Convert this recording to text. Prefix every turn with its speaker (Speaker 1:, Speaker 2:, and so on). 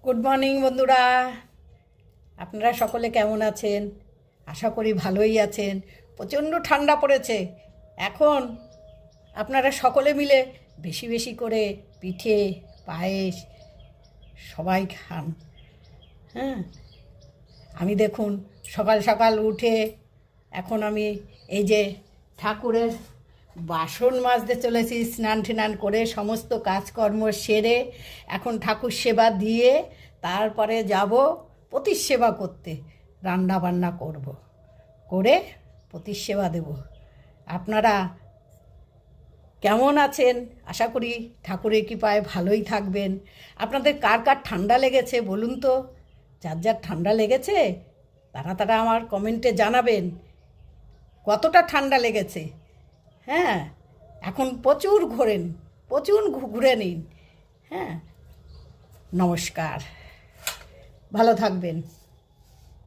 Speaker 1: Good morning বন্ধুরা, আপনারা সকলে কেমন আছেন? আশা করি ভালোই আছেন। প্রচণ্ড ঠান্ডা পড়েছে এখন। আপনারা সকলে মিলে বেশি বেশি করে পিঠে পায়েস সবাই খান। হ্যাঁ, আমি দেখুন সকাল সকাল উঠে এখন আমি এই যে ঠাকুরের বাসন মাজতে চলেছি। স্নান টিনান করে সমস্ত কাজকর্ম সেরে এখন ঠাকুর সেবা দিয়ে তারপরে যাব পতির সেবা করতে। রান্না বান্না করব, করে পতির সেবা দেব। আপনারা কেমন আছেন? আশা করি ঠাকুরের কৃপায় ভালোই থাকবেন। আপনাদের কার কার ঠান্ডা লেগেছে বলুন তো? যার যার ঠান্ডা লেগেছে তারা তারা আমার কমেন্টে জানাবেন কতটা ঠান্ডা লেগেছে। হ্যাঁ, এখন প্রচুর ঘোরেন, প্রচুর ঘুরে নিন। হ্যাঁ, নমস্কার, ভালো থাকবেন।